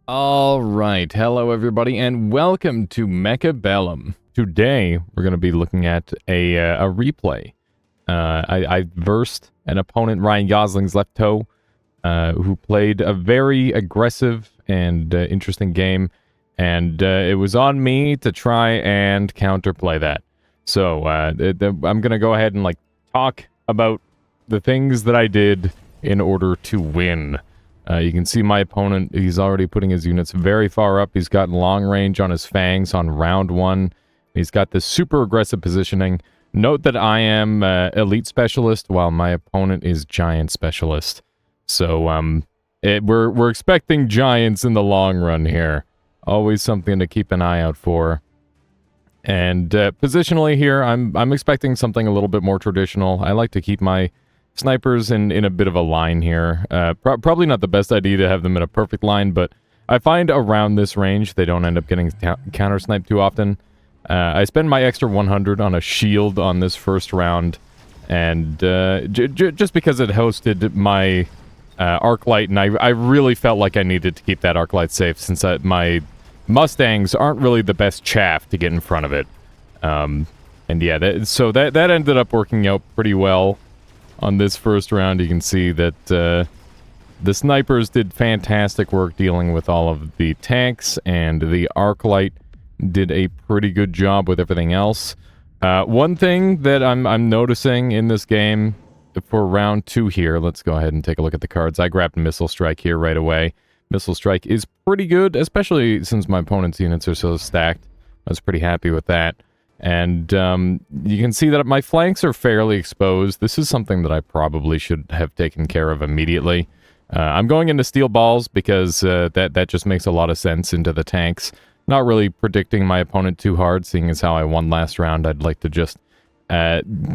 All right, hello everybody, and welcome to Mechabellum. Today we're going to be looking at a replay. I versed an opponent, Ryan Gosling's left toe, who played a very aggressive and interesting game, and it was on me to try and counterplay that. So I'm going to go ahead and talk about the things that I did in order to win. You can see my opponent, he's already putting his units very far up. He's got long range on his fangs on round one. He's got this super aggressive positioning. Note that I am elite specialist while my opponent is giant specialist. So we're expecting giants in the long run here. Always something to keep an eye out for. And positionally here, I'm expecting something a little bit more traditional. I like to keep my snipers in a bit of a line here. Probably not the best idea to have them in a perfect line, but I find around this range they don't end up getting counter-sniped too often. I spend my extra 100 on a shield on this first round, and just because it hosted my arc light, and I really felt like I needed to keep that arc light safe since my Mustangs aren't really the best chaff to get in front of it. And yeah, so that ended up working out pretty well. On this first round, you can see that the snipers did fantastic work dealing with all of the tanks, and the arc light did a pretty good job with everything else. One thing that I'm noticing in this game for round 2 here, let's go ahead and take a look at the cards. I grabbed Missile Strike here right away. Missile Strike is pretty good, especially since my opponent's units are so stacked. I was pretty happy with that. And you can see that my flanks are fairly exposed. This is something that I probably should have taken care of immediately. I'm going into steel balls because that just makes a lot of sense into the tanks. Not really predicting my opponent too hard, seeing as how I won last round. I'd like to just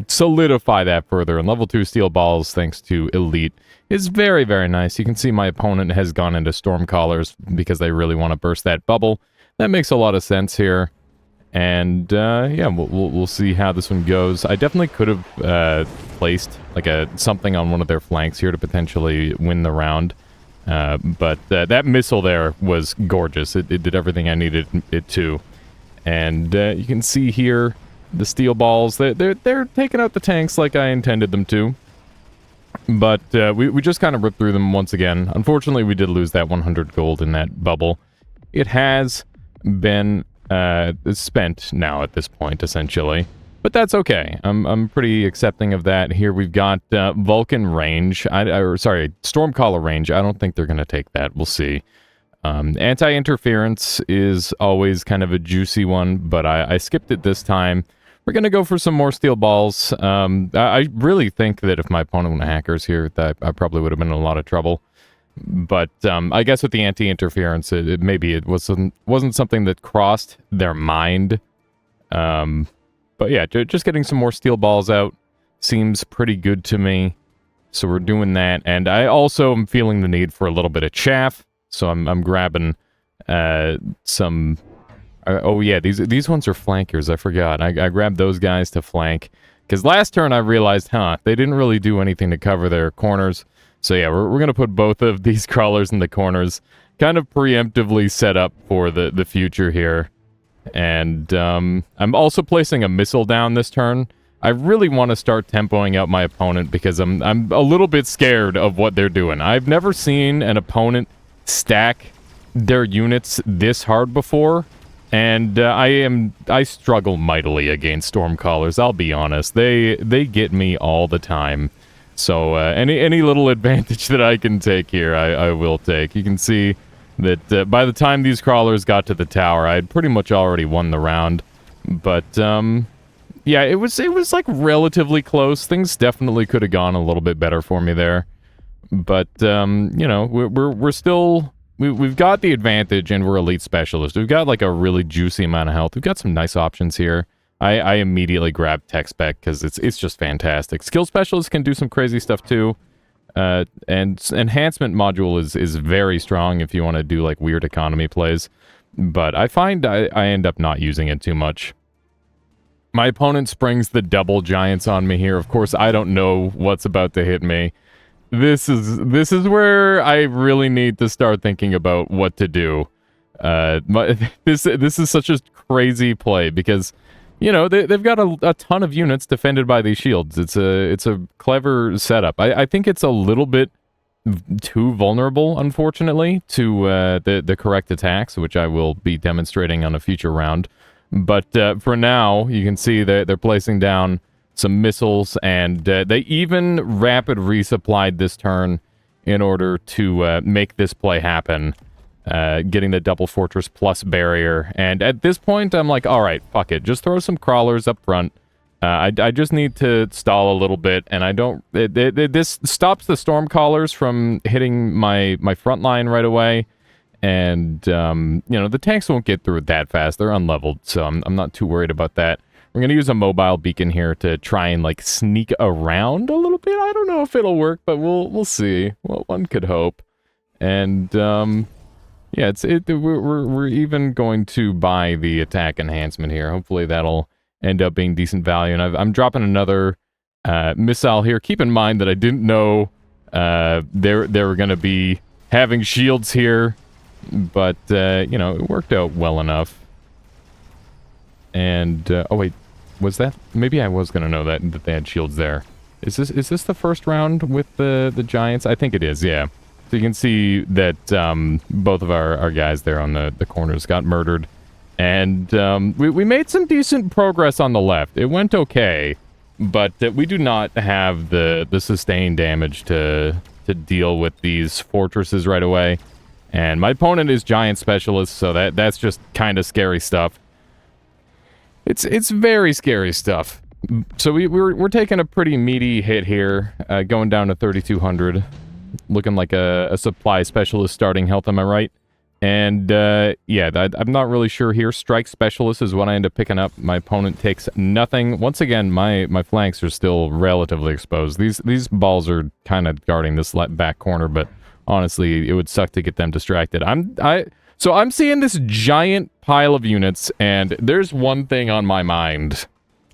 solidify that further. And level 2 steel balls, thanks to Elite, is very, very nice. You can see my opponent has gone into Stormcallers because they really want to burst that bubble. That makes a lot of sense here. And yeah, we'll see how this one goes. I definitely could have placed something on one of their flanks here to potentially win the round. But that missile there was gorgeous. It did everything I needed it to. And you can see here the steel balls. They're taking out the tanks like I intended them to. But we just kind of ripped through them once again. Unfortunately, we did lose that 100 gold in that bubble. It has been spent now at this point, essentially. But that's okay. I'm pretty accepting of that. Here we've got Vulcan range. Sorry, Stormcaller range. I don't think they're going to take that. We'll see. Anti-interference is always kind of a juicy one, but I skipped it this time. We're going to go for some more steel balls. I really think that if my opponent went hackers here, that I probably would have been in a lot of trouble. But I guess with the anti-interference, maybe it wasn't something that crossed their mind. But yeah, just getting some more steel balls out seems pretty good to me. So we're doing that, and I also am feeling the need for a little bit of chaff. So I'm grabbing some. Oh yeah, these ones are flankers. I forgot. I grabbed those guys to flank because last turn I realized, they didn't really do anything to cover their corners. So yeah, we're going to put both of these crawlers in the corners, kind of preemptively set up for the future here. And I'm also placing a missile down this turn. I really want to start tempoing out my opponent because I'm a little bit scared of what they're doing. I've never seen an opponent stack their units this hard before. And I struggle mightily against Stormcallers, I'll be honest. They get me all the time. So any little advantage that I can take here, I will take. You can see that by the time these crawlers got to the tower, I had pretty much already won the round. But yeah, it was like relatively close. Things definitely could have gone a little bit better for me there. But you know, we're still we've got the advantage, and we're elite specialists. We've got like a really juicy amount of health. We've got some nice options here. I immediately grabbed tech spec because it's just fantastic. Skill specialists can do some crazy stuff too. And enhancement module is very strong if you want to do like weird economy plays. But I find I end up not using it too much. My opponent springs the double giants on me here. Of course, I don't know what's about to hit me. This is where I really need to start thinking about what to do. This is such a crazy play because, you know, they've got a ton of units defended by these shields. It's a clever setup. I think it's a little bit too vulnerable, unfortunately, to the correct attacks, which I will be demonstrating on a future round. But for now, you can see that they're placing down some missiles, and they even rapid resupplied this turn in order to make this play happen, getting the double fortress plus barrier. And at this point, I'm like, all right, fuck it, just throw some crawlers up front. I just need to stall a little bit, and I don't... this stops the storm callers from hitting my front line right away, and, you know, the tanks won't get through it that fast. They're unleveled, so I'm not too worried about that. We're going to use a mobile beacon here to try and, like, sneak around a little bit. I don't know if it'll work, but we'll see. Well, one could hope. And, yeah, we're even going to buy the attack enhancement here. Hopefully that'll end up being decent value. And I'm dropping another missile here. Keep in mind that I didn't know they were going to be having shields here, but, you know, it worked out well enough. And, oh wait, was that? Maybe I was going to know that they had shields there. Is this the first round with the Giants? I think it is, yeah. So you can see that both of our guys there on the corners got murdered. And we made some decent progress on the left. It went okay, but we do not have the sustained damage to deal with these fortresses right away. And my opponent is Giant Specialist, so that's just kind of scary stuff. It's very scary stuff. So we're taking a pretty meaty hit here, going down to 3,200. Looking like a supply specialist starting health, am I right? And, yeah, I'm not really sure here. Strike specialist is what I end up picking up. My opponent takes nothing. Once again, my flanks are still relatively exposed. These balls are kind of guarding this back corner, but honestly, it would suck to get them distracted. So I'm seeing this giant pile of units, and there's one thing on my mind.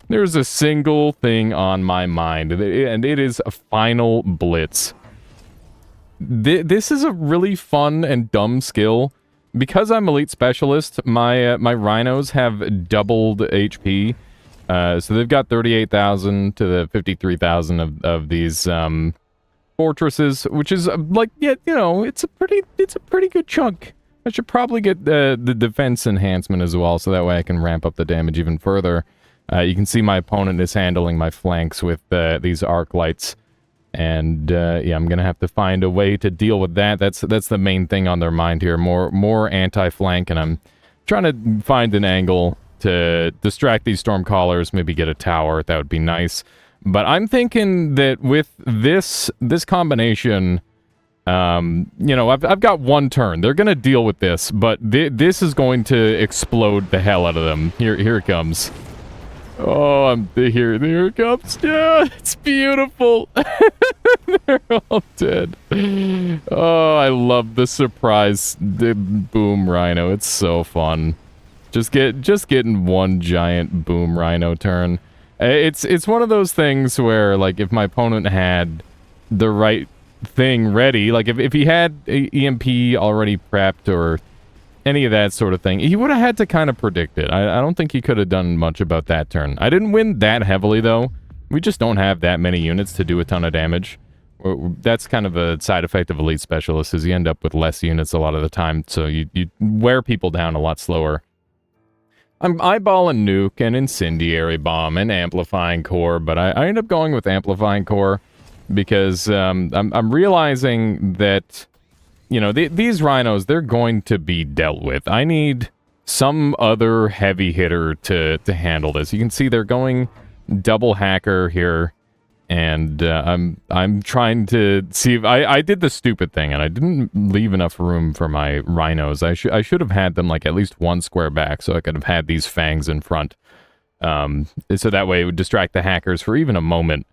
There's a single thing on my mind, and it is a final blitz. This is a really fun and dumb skill. Because I'm Elite Specialist, my Rhinos have doubled HP. So they've got 38,000 to the 53,000 of these fortresses, which is like, yeah, you know, it's a pretty good chunk. I should probably get the defense enhancement as well, so that way I can ramp up the damage even further. You can see my opponent is handling my flanks with these arc lights. And, yeah, I'm gonna have to find a way to deal with that. That's the main thing on their mind here. More anti-flank, and I'm trying to find an angle to distract these Stormcallers, maybe get a tower. That would be nice. But I'm thinking that with this combination, you know, I've got one turn. They're gonna deal with this, but this is going to explode the hell out of them. Here it comes. Oh, here it comes. Yeah, it's beautiful. They're all dead. Oh, I love the surprise boom rhino. It's so fun. Just getting one giant boom rhino turn. It's one of those things where, like, if my opponent had the right thing ready, like if he had a EMP already prepped or any of that sort of thing, he would have had to kind of predict it. I don't think he could have done much about that turn. I didn't win that heavily, though. We just don't have that many units to do a ton of damage. That's kind of a side effect of Elite Specialists, is you end up with less units a lot of the time, so you wear people down a lot slower. I'm eyeballing Nuke and Incendiary Bomb and Amplifying Core, but I end up going with Amplifying Core because I'm realizing that, you know, these Rhinos, they're going to be dealt with. I need some other heavy hitter to handle this. You can see they're going double hacker here, and I'm trying to see if I did the stupid thing, and I didn't leave enough room for my Rhinos. I should have had them like at least one square back, so I could have had these fangs in front, so that way it would distract the hackers for even a moment.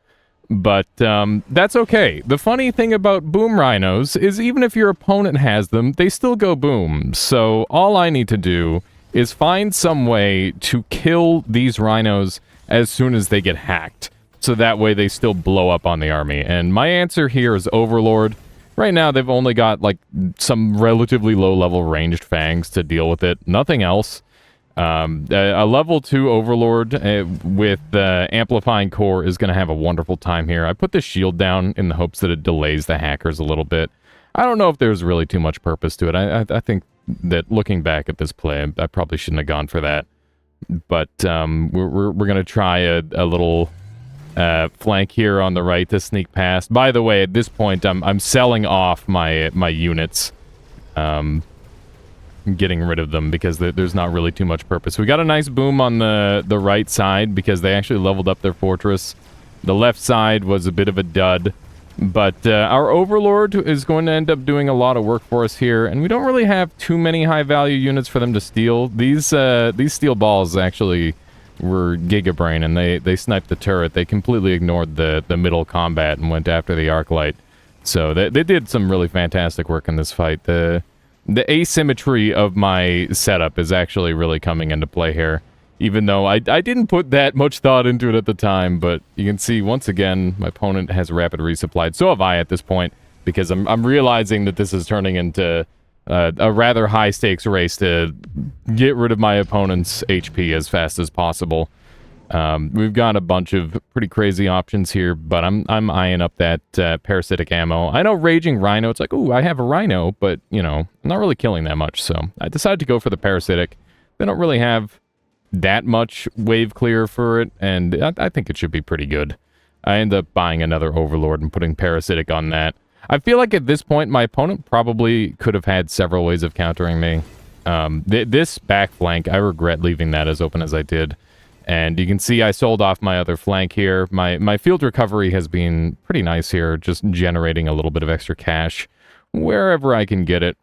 But that's okay. The funny thing about boom rhinos is even if your opponent has them, they still go boom. So all I need to do is find some way to kill these rhinos as soon as they get hacked. so that way they still blow up on the army. And my answer here is Overlord. Right now, they've only got, like, some relatively low-level ranged fangs to deal with it. Nothing else. A level 2 Overlord with Amplifying Core is going to have a wonderful time here. I put the shield down in the hopes that it delays the hackers a little bit. I don't know if there's really too much purpose to it. I think that looking back at this play, I probably shouldn't have gone for that. But we're going to try a little flank here on the right to sneak past. By the way, at this point, I'm selling off my units. Getting rid of them because there's not really too much purpose. We got a nice boom on the right side because they actually leveled up their fortress. The left side was a bit of a dud, but our Overlord is going to end up doing a lot of work for us here, and we don't really have too many high-value units for them to steal. These steel balls actually were Gigabrain, and they sniped the turret. They completely ignored the middle combat and went after the Arclight. So they did some really fantastic work in this fight. The asymmetry of my setup is actually really coming into play here, even though I didn't put that much thought into it at the time, but you can see, once again, my opponent has rapid resupplied. So have I at this point, because I'm realizing that this is turning into a rather high-stakes race to get rid of my opponent's HP as fast as possible. We've got a bunch of pretty crazy options here, but I'm eyeing up that parasitic ammo. I know Raging Rhino, it's like, ooh, I have a Rhino, but, you know, I'm not really killing that much, so I decided to go for the parasitic. They don't really have that much wave clear for it, and I think it should be pretty good. I end up buying another Overlord and putting parasitic on that. I feel like at this point, my opponent probably could have had several ways of countering me. This back flank, I regret leaving that as open as I did. And you can see I sold off my other flank here. My field recovery has been pretty nice here, just generating a little bit of extra cash wherever I can get it.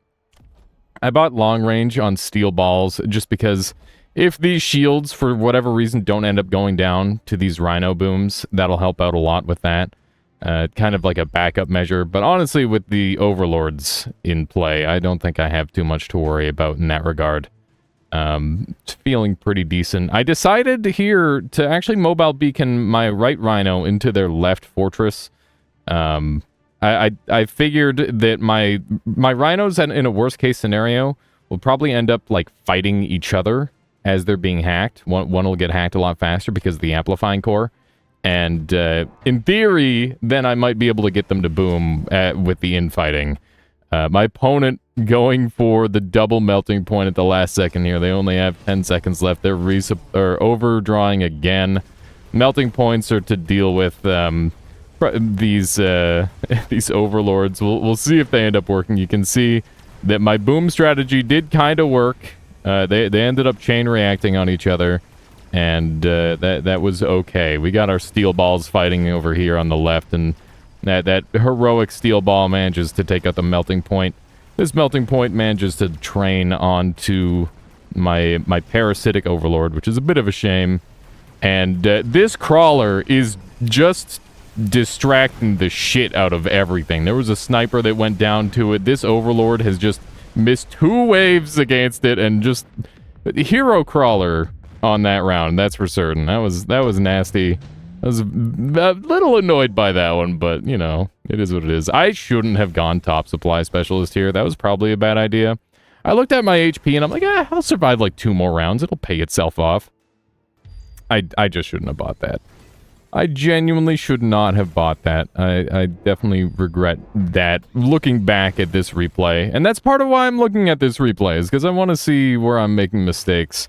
I bought long range on steel balls just because if these shields, for whatever reason, don't end up going down to these Rhino booms, that'll help out a lot with that. Kind of like a backup measure. But honestly, with the Overlords in play, I don't think I have too much to worry about in that regard. Feeling pretty decent. I decided here to actually mobile beacon my right Rhino into their left fortress. I figured that my Rhinos in a worst case scenario will probably end up like fighting each other as they're being hacked. One will get hacked a lot faster because of the amplifying core. And in theory, then I might be able to get them to boom with the infighting. My opponent going for the double melting point at the last second here. They only have 10 seconds left. They're overdrawing again. Melting points are to deal with these Overlords. We'll see if they end up working. You can see that my boom strategy did kind of work. They ended up chain reacting on each other, and that was okay. We got our steel balls fighting over here on the left, and that heroic steel ball manages to take out the melting point. This melting point manages to train onto my parasitic Overlord, which is a bit of a shame. And this crawler is just distracting the shit out of everything. There was a sniper that went down to it. This Overlord has just missed 2 waves against it, and just hero crawler on that round. That's for certain. That was nasty. I was a little annoyed by that one, but, you know, it is what it is. I shouldn't have gone top supply specialist here. That was probably a bad idea. I looked at my HP, and I'm like, I'll survive like 2 more rounds. It'll pay itself off. I just shouldn't have bought that. I genuinely should not have bought that. I definitely regret that, looking back at this replay. And that's part of why I'm looking at this replay, is because I want to see where I'm making mistakes.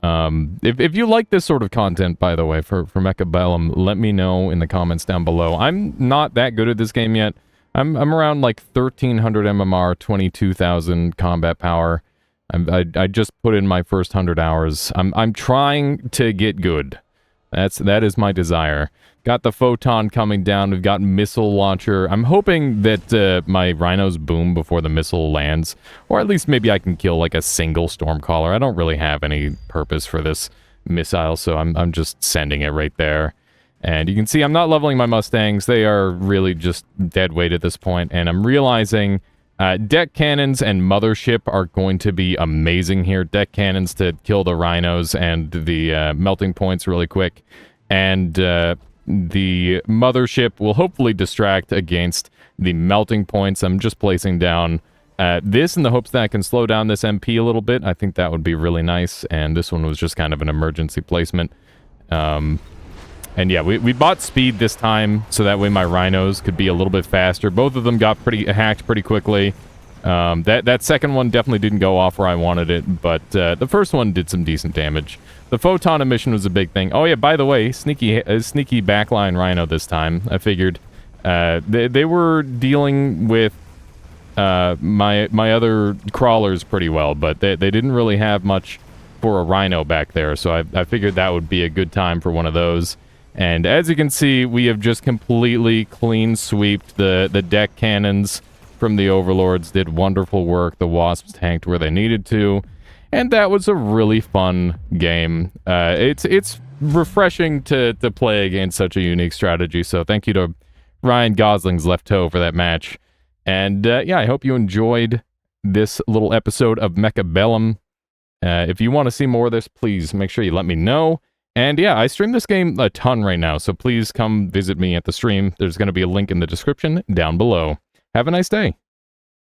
If you like this sort of content, by the way, for Mechabellum, let me know in the comments down below. I'm not that good at this game yet. I'm around like 1300 MMR, 22,000 combat power. I just put in my first 100 hours. I'm trying to get good. That is my desire. Got the photon coming down. We've got missile launcher. I'm hoping that my Rhinos boom before the missile lands, or at least maybe I can kill like a single Stormcaller. I don't really have any purpose for this missile, so I'm just sending it right there. And you can see I'm not leveling my Mustangs. They are really just dead weight at this point, and I'm realizing deck cannons and mothership are going to be amazing here. Deck cannons to kill the Rhinos and the melting points really quick, and the mothership will hopefully distract against the melting points. I'm just placing down this in the hopes that I can slow down this MP a little bit. I think that would be really nice, and this one was just kind of an emergency placement. And yeah, we bought speed this time, so that way my Rhinos could be a little bit faster. Both of them got hacked pretty quickly. That second one definitely didn't go off where I wanted it, but the first one did some decent damage. The photon emission was a big thing. Oh yeah, by the way, sneaky backline Rhino this time. I figured they were dealing with my other crawlers pretty well, but they didn't really have much for a Rhino back there, so I figured that would be a good time for one of those. And as you can see, we have just completely clean sweeped the deck cannons from the Overlords. Did wonderful work. The Wasps tanked where they needed to. And that was a really fun game. It's refreshing to play against such a unique strategy, so thank you to Ryan Gosling's left toe for that match. And yeah, I hope you enjoyed this little episode of Mechabellum. If you want to see more of this, please make sure you let me know. And yeah, I stream this game a ton right now, so please come visit me at the stream. There's going to be a link in the description down below. Have a nice day.